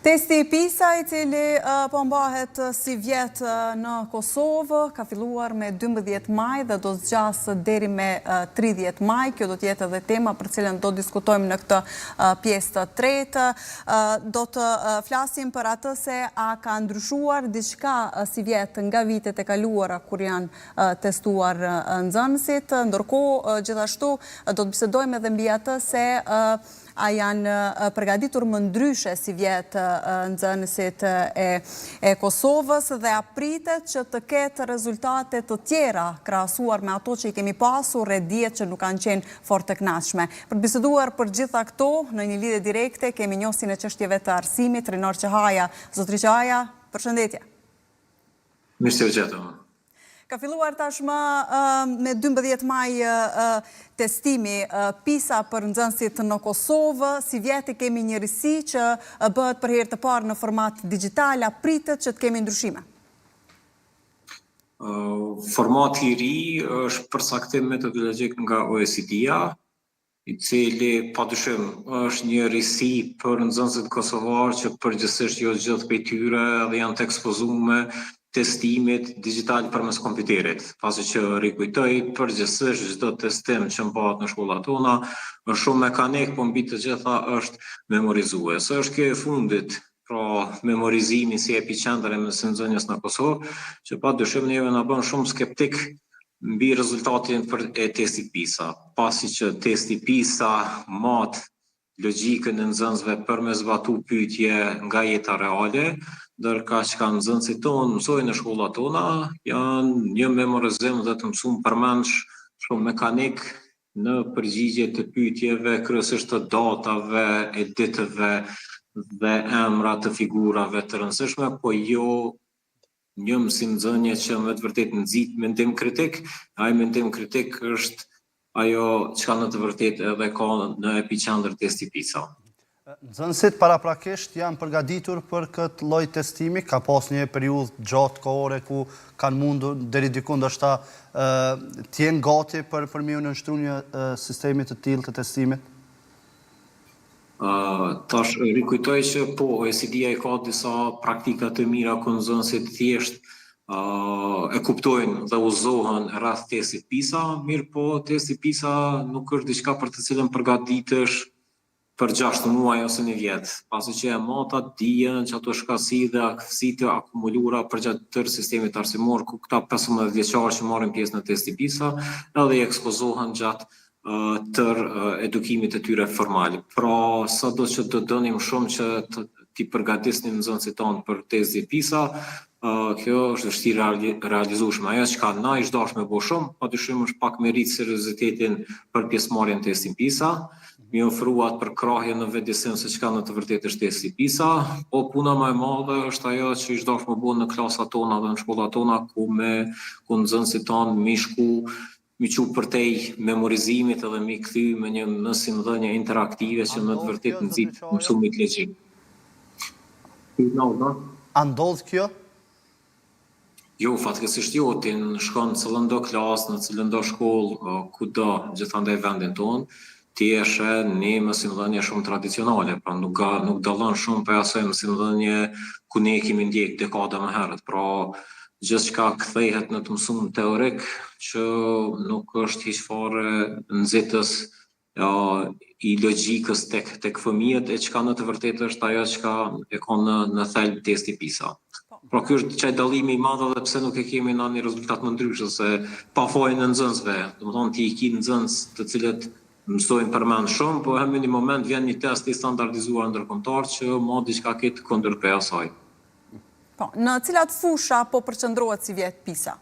Testi PISA i cili po mbahet si vjet në Kosovë ka filluar me 12 maj dhe do zgjas deri me 30 maj. Kjo do të jetë edhe tema për cilën do diskutojmë në këtë pjesë të tretë. Do të flasim për atë se a ka ndryshuar diçka si vjet nga vitet e kaluara kur janë testuar nxënësit. Ndërkohë gjithashtu do të bisedojmë edhe mbi atë se a janë përgatitur më ndryshe si vjet nxënësit e Kosovës dhe a pritet që të ketë rezultate të tjera krahasuar me ato që i kemi pasur e dihet që nuk kanë qenë fort të kënaqshme. Për të biseduar për gjitha këto në një lidhje direkte kemi njohësin e çështjeve të arsimit, Rinor Qahaja. Zotri Qahaja, përshëndetje. Mirësevgjeto. Ka filluar tashmë me 12 maj testimi PISA për nxënësit në Kosovë. Si vjet kemi një risi që bëhet për herë të parë në format digital, a pritet që të kemi ndryshime? Formati i ri është përcaktim metodologjik nga OECD-a, i cili padyshim është një risi për nxënësit kosovar që përgjithsisht jo gjithë prej tyre dhe janë të ekspozuar testimit digital përmes kompjuterit. Pasi që rikujtoj, përgjithsisht çdo testim që bëhet në shkollat tona është shumë mekanik, po mbi të gjitha është memorizues. Është kjo e fundit, pra memorizimi si epicentër e mësimdhënies në Kosovë, që padyshim neve na bën shumë skeptik mbi rezultatin e testit PISA. Pasi që testi PISA mat logjikën e nxënësve për me zbatu pyetje nga jeta reale, ndërka që kanë nxënësit tonë mësojnë në shkollat tona, janë një memorizim dhe të mësuar përmendsh shumë mekanik në përgjigje të pyetjeve, kryesisht të datave, e ditëve dhe emra të figurave të rëndësishme, po jo një mësimdhënie që me të vërtetë nxit mendim kritik. Ai mendim kritik është ajo që në të vërtetë edhe ka në epicentër testi PISA. Nxënësit paraprakisht janë përgatitur për këtë lloj testimi, ka pas një periudhë gjatë kohore ku kanë mundur deri diku ndoshta të jenë gati për me u nënshtruar një sistemi të tillë të testimit. Tash rikujtoj që po OECD-a ka disa praktika të mira ku nxënësit thjesht e kuptojnë dhe uzohen rreth testit PISA, mirë po testi PISA nuk është diçka për të cilën përgatitesh për 6 muaj ose një vjet, pasi që e matat dijen që ato shkasi dhe aktësitë akumuluara përgjatë tërë sistemit arsimor, ku këta 15 vjeçarë që marrin pjesë në testi PISA, edhe i ekspozohen gjatë tërë edukimit të tyre formal. Pra, sado që do dënim shumë që t'i përgatisnin nxënësit tonë për testi PISA, kjo është vështirë realizueshme. Ajo që ka na ish dashur me bëu shumë, padyshim është pak me rrit seriozitetin për pjesëmarrjen në testin PISA, mi ofruat për krahje në vetëdijsim se çka në të vërtetë është testi PISA, po puna më e madhe është ajo që ish dashur me bëu në klasat tona dhe në shkollat tona ku nxënësit tonë mi shku mi qu përtej memorizimit edhe mi kthy me një mësimdhënie interaktive që në të vërtetë nxit mësumit logjik. A ndodh kjo? Jo, fatkeqësisht jo, ti shkon në cilëndo klasë, në cilëndo shkollë, kudo, gjithandaj vendin tonë, ti e sheh një mësimdhënie shumë tradicionale, pra nuk dallon shumë për asaj mësimdhënie ku ne kemi ndjek dekada më herët. Pra, gjithçka kthehet në të mësuar teorik që nuk është hiç fare nxitës i logjikës tek fëmijët, e çka në të vërtetë është ajo që e ka në thelb testi PISA. Pra ky është çaj dallimi i madh edhe pse nuk e kemi në një rezultat më ndryshe se pa fojën e nxënësve. Domethënë ti i ke nxënës të cilët mësojnë përmend shumë, po në një moment vjen një test i standardizuar ndërkombëtar që ma diçka këtë kundërprej asaj. Po, në cilat fusha po përqendrohet si vjet PISA?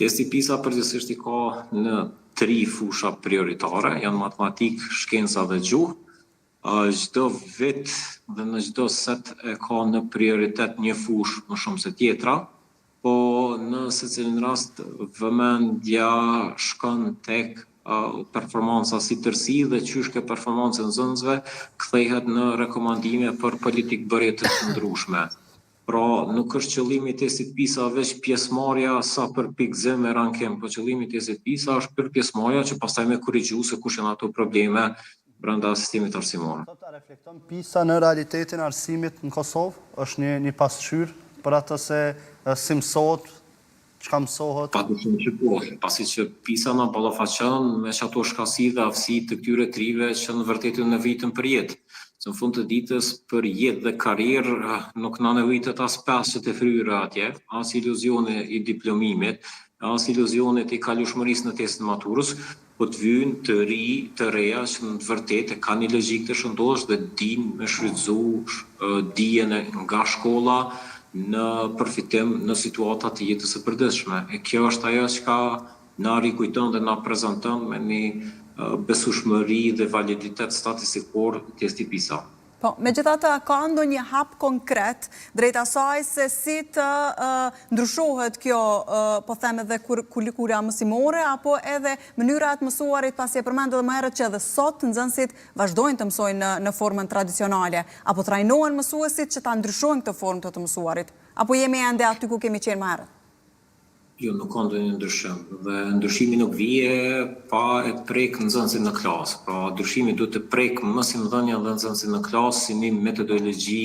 Testi PISA përgjithsisht i ka në 3 fusha prioritare, janë matematikë, shkenca dhe gjuhë. Çdo vit dhe në çdo set e ka në prioritet një fushë më shumë se tjetra, po në secilin rast vëmendja shkon tek performanca si tërësi dhe qysh ke performancën nxënësve kthehet në rekomandime për politikë bërje të qëndrueshme. Pra, nuk është qëllimi i testit PISA veç pjesëmarrja sa për pikëzim e rankim, po qëllimi i testit PISA është për pjesëmarrja që pastaj me korrigju se kush janë ato probleme brenda sistemit arsimor. Sot a reflekton PISA në realitetin e arsimit në Kosovë? Është një pasqyrë për atë se si mësohet, çka mësohet? Padyshim që po, pasi që PISA na ballafaqon me ato shkasi dhe aftësi të këtyre trive që në vërtetë në vitën për jetë. Që në fund të ditës për jetë dhe karrierë nuk na nevojitet as pesë të fryra atje, as iluzione i diplomimit, as iluzionet i kalueshmërisë në testin maturës, po të vyjnë të ri, të reja që në të vërtetë kanë një logjikë të shëndosh dhe dinë me shfrytëzu dijen nga shkolla në përfitim në situata të jetës së përditshme. E kjo është ajo që na rikujton dhe na prezanton me një besueshmëri dhe validitet statistikor testi PISA. Po, megjithatë ka ndonjë hap konkret drejt asaj se si të ndryshohet kjo, po them edhe kurrikula mësimore apo edhe mënyra e mësuarit, pasi e përmend edhe më herët që edhe sot nxënësit vazhdojnë të mësojnë në formën tradicionale, apo trajnohen mësuesit që ta ndryshojnë këtë formë të mësuarit, apo jemi ende aty ku kemi qenë më herët? Jo, nuk ka ndonjë ndryshim. Dhe ndryshimi nuk vije pa e prek nxënësin në klasë. Pra, ndryshimi duhet të prek mësimdhënia dhe nxënësin në klasë si një metodologji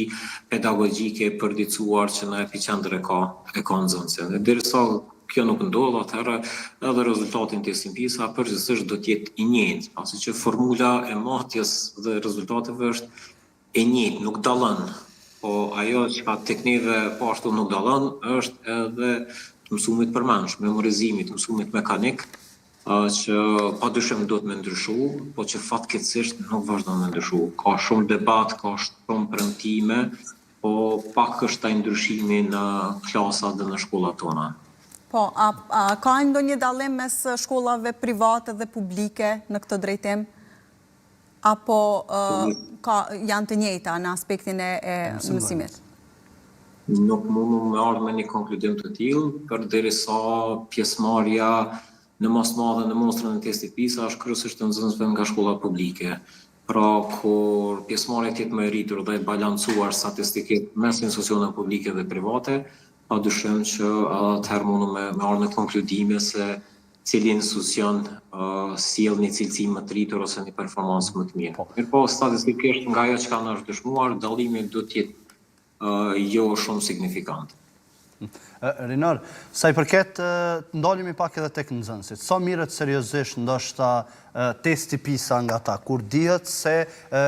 pedagogjike e përditësuar që në epicentër e ka nxënësin. Dhe derisa kjo nuk ndodh, atëherë edhe rezultatin testin PISA përgjithsisht do të jetë i njëjtë, pasi që formula e matjes dhe rezultateve është e njëjtë, nuk dallon. Po ajo që tek neve po ashtu nuk dallon është edhe të mësumit përmendshëm, memorizimit, të mësumit mekanik, që padyshim duhet me ndryshu, po që fatkeqësisht nuk vazhdon me ndryshu. Ka shumë debat, ka shumë premtime, po pak është ai ndryshimi në klasa dhe në shkollat tona. Po, a ka ndonjë dallim mes shkollave private dhe publike në këtë drejtim? Apo janë të njëjta në aspektin e mësimit? Nuk mundu me ardhë me një konkludim të tillë, përderisa pjesëmarrja në mas madhe në mostrën e testit PISA është kryesisht të nxënësve nga shkollat publike. Pra, kur pjesëmarrja tjetë më e rritur dhe e balancuar statistikisht mes institucioneve publike dhe private, padyshim që atëherë mundu me ardhë me konkludime se cili institucion sjell një cilësi më të rritur ose një performancë më të mirë. Mirpo statistikisht nga ajo që kanë është dëshmuar, dallimi do të jetë jo shumë signifikant. Rinar, sa i përket ndalemi pak edhe tek nxënësit. Sa mirët seriozisht ndoshta testi PISA nga ta, kur dihet se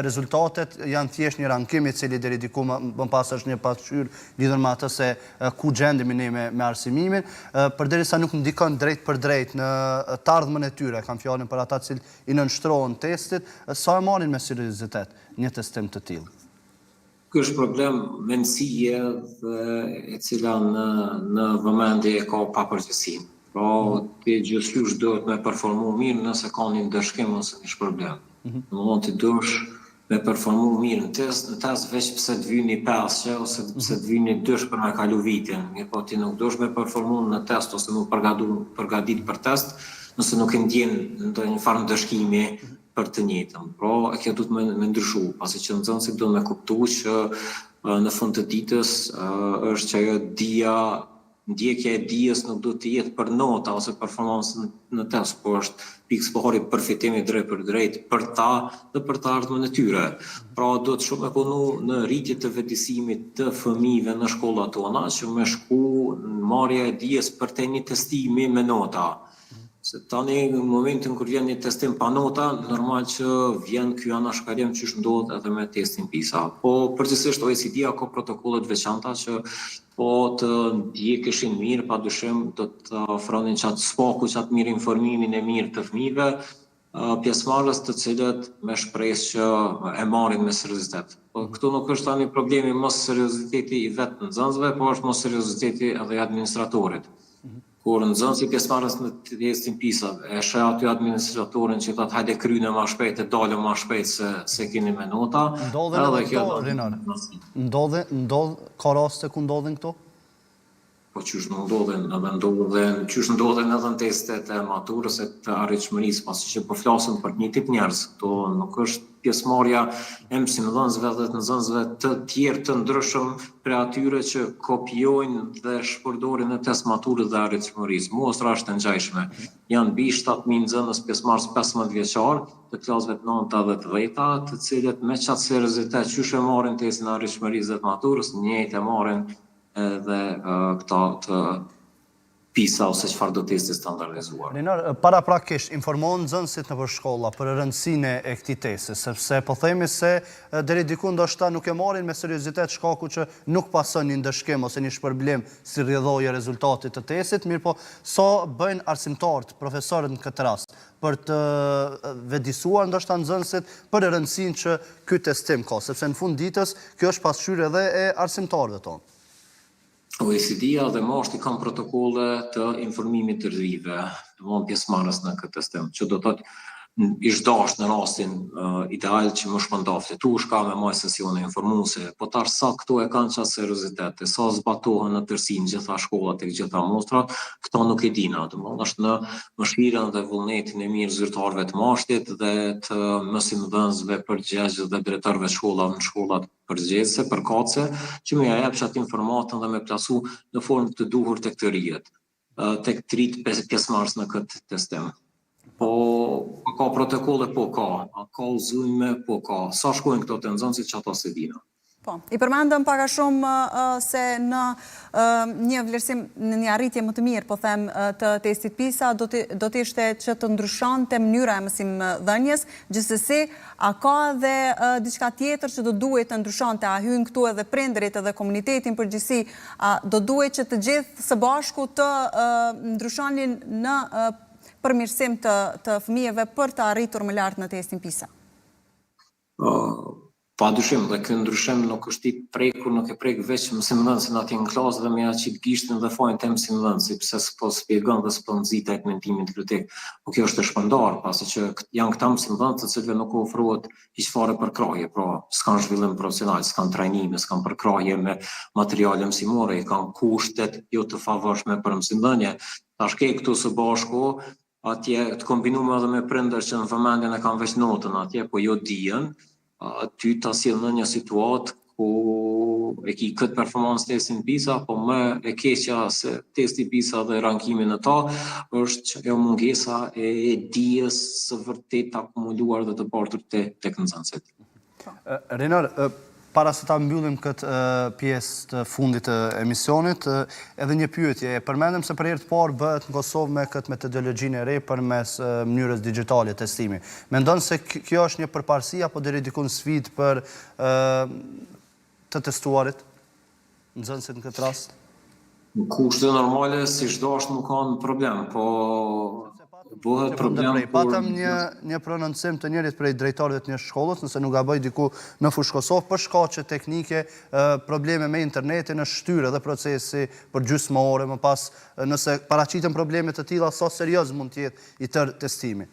rezultatet janë thjesht një rankim i cili deri diku më pas është një pasqyrë lidhur me atë se ku gjendemi ne me arsimimin, përderisa nuk ndikon drejt për drejt në të ardhmen e tyre, kam fjalën për ata që i nënshtrohen testit, sa e marrin me seriozitet një testim të tillë? Ky është problem mendësie dhe e cila në vëmendje e ka papërgjegjësinë. Pra, ti gjithçysh duhet me performu mirë nëse ka një ndëshkim ose një shpërblim. Në moment të dush me performu mirë në test veç pse të vyjnë një 5 ose pse të vyjnë një 2 për me kalu vitin. Mirë, ti nuk dush me performu në test ose nuk përgatit për test, nëse nuk e ndjen ndonjë farë ndëshkimi për të njëjtën. Pra, kjo duhet me ndryshu, pasi që nxënësit do me kuptu që në fund të ditës është që ajo ndjekja e dijes nuk do të jetë për nota ose performancën në test, po është pikë përfitimi drejt për drejt për ta dhe për të ardhmen e tyre. Pra, do të shumë e punu në rritje të vetësimit të fëmijëve në shkollat tona, që me shku në marrja e dijes për të një testimi me nota. Se tani në momentin kur vjen një testim pa nota, normal që vjen ky anashkalim që ndodhet edhe me testin PISA. Po përgjithsisht OECD-a ka protokollet veçanta që po të ndjekeshin mirë, padyshim do të ofronin qatë spaku, qatë mirë informimin e mirë të fëmijëve, pjesëmarrës të cilët me shpresë që e marrin me seriozitet. Po këtu nuk është tani problemi mos serioziteti i vetë nxënësve, po është mos serioziteti edhe i administratorit. Kur nxënësi pjesëmarrës në testin PISA, e sheh aty administratorin që thotë hajde kryne më shpejt, dalë më shpejt se keni me nota. Ndodhen edhe këto, Rinar? Ka raste ku ndodhen këto? po qysh ndodhen edhe në testet e maturës e të arritshmërisë, pasi që po flasim për një tip njerëz, këto nuk është pjesëmarrja e mësimdhënësve dhe të nxënësve të tjerë të ndryshëm për atyre që kopjojnë dhe shpërdorin në test maturës dhe arritshmërisë. Mostra është e ngjashme. Janë mbi 7.000 nxënës pjesëmarrës 15 vjeçar të klasëve të 9 dhe të 10-ta, të cilët me qatë seriozitet qysh e marrin testin e arritshmërisë dhe të maturës, njëjtë e marrin edhe këta të PISA ose çfarë do testi standardizuar. Renar, paraprakisht informon nxënësit nëpër shkolla për rëndësinë e këtij testi, sepse po themi se deri diku ndoshta nuk e marrin me seriozitet shkaku që nuk pason një ndëshkim ose një shpërblim si rrjedhojë e rezultatit të testit, mirë po sa bëjnë arsimtarët, profesorët në këtë rast për të vetëdijsuar ndoshta nxënësit për rëndësinë që ky testim ka, sepse në fund ditës kjo është pasqyrë edhe e arsimtarëve tonë. OECD-a dhe mashti kanë protokolle të informimit të rrive, domthonë pjesëmarrës në këtë testim, që do thotë ish dash në rastin ideal që më shpëndafte tu shka me maj sesione informuese, po tash sa këto e kanë qatë seriozitet, sa zbatohen në tërsinë gjitha shkollat e gjitha mostrat, këto nuk e dina, domthonë është në mëshirën dhe vullnetin e mirë zyrtarëve të mashtit dhe të mësimdhënësve përgjegjës dhe drejtorëve të shkollave në shkollat përgjegjëse, përkatëse, që më ja jap atë informatën dhe më plasu në formë të duhur tek të rijet, tek trit pjesëmarrës në këtë testim. Po ka protokolle, po ka uzime, po ka. Sa shkojnë këto të nxënësit që ata se dina. Po, i përmendëm pak a shumë se në një vlerësim, në një arritje më të mirë, po them, të testit PISA, do të ishte që të ndryshonte mënyra e mësimdhënies, gjithsesi, a ka dhe diçka tjetër që do duhet të ndryshonte, a hyn këtu edhe prindërit edhe komunitetin përgjithësi, do duhet që të gjithë së bashku të ndryshonin në përmirësim të fëmijëve për të arritur më lart në testin PISA? Padyshim, dhe ky ndryshim nuk është i prekur, nuk e prek veç mësimdhënësin atje në klasë dhe me ja qit gishtin dhe fajin të mësimdhënësit, pse s'po shpjegon dhe s'po nxitet mendimin kritik. Po kjo është e shpëndar, pasi që janë këta mësimdhënës të cilëve nuk ofrohet hiç fare përkrahje, pra s'kan zhvillim profesional, s'kan trajnime, s'kan përkrahje me materiale mësimore, kanë kushtet jo të favorshme për mësimdhënie. Tash ke këtu së bashku, atje të kombinuar edhe me prindër që në vëmendjen e kanë veç notën atje, po jo dijen, ty ta sjell në një situatë ku e ki këtë performancë testin PISA, po më e keqja se testi PISA dhe rankimin në ta është jo mungesa e dijes së vërtet akumuluar dhe të partur tek nxënësit. Renar, para se ta mbyllim këtë pjesë të fundit të emisionit, edhe një pyetje. Përmendëm se për herë të parë bëhet në Kosovë me këtë metodologjinë e re përmes mënyrës digjitale testimi. Mendon se kjo është një përparësi apo deri diku sfidë për të testuarit nxënësit në këtë rast? Në kushte normale, si çdo është nuk ka problem, po bëhet problem. Patëm një prononcim të njërit prej drejtorëve të një shkollës, nëse nuk gaboj diku në fushë Kosovë, për shkaqe teknike, probleme me internetin, në shtyrë dhe procesi për gjysmë ore, më pas nëse paraqiten probleme të tilla, sa serioz mund të jetë i tërë testimi.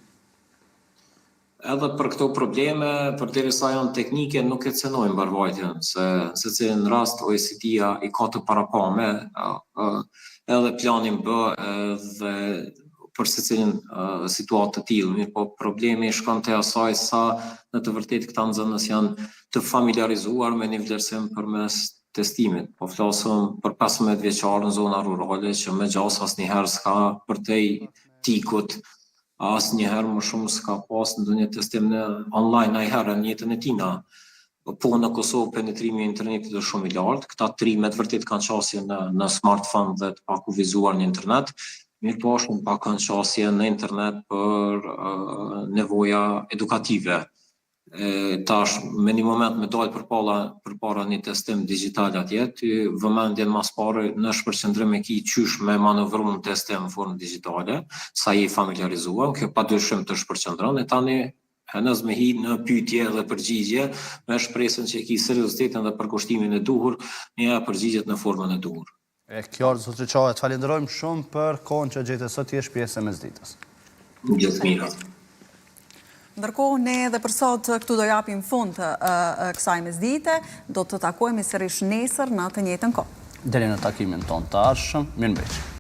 Edhe për këto probleme, përderisa janë teknike, nuk e cenojnë mbarvajtjen, se secilin rast OECD-a i ka të parapame, edhe planin B dhe për secilin situatë të tillë, mirë po problemi shkon te asaj sa në të vërtetë këta nxënës janë të familiarizuar me një vlerësim përmes testimit. Po flasëm për 15 vjeçar në zona rurale që me gjas asnjëherë s'ka përtej tikut, asnjëherë më shumë s'ka pas ndonjë testim në online najherë në jetën e tina. Po në Kosovë penetrimi i internetit është shumë i lartë, këta trimet vërtet kanë qasje në smartphone dhe të pakuvizuar në internet. Mirë po shumë pak kanë qasje në internet për nevoja edukative. Tash, me një moment me dalë përpara një testim digital atje, ty vëmendjen mas pare në shpërqendrim e ki qysh me manovru në testim në formë digitale, sa i familiarizuar, kjo pa dyshim të shpërqendron, e tani henëz me hi në pyetje dhe përgjigje, me shpresën që e ki seriozitetin dhe përkushtimin e duhur, një përgjigjet në formën e duhur. E qartë, zotri Çaja, të falenderojmë shumë për kohën që gjetët sot jesh pjesë e mesditës. Gjithë mirat. Ndërkohë, ne edhe për sot këtu do japim fund kësaj mesdite, do të takojmë sërish nesër në të njëjtën kohë. Deri në takimin ton të ardhshëm, mirëmbëjtje.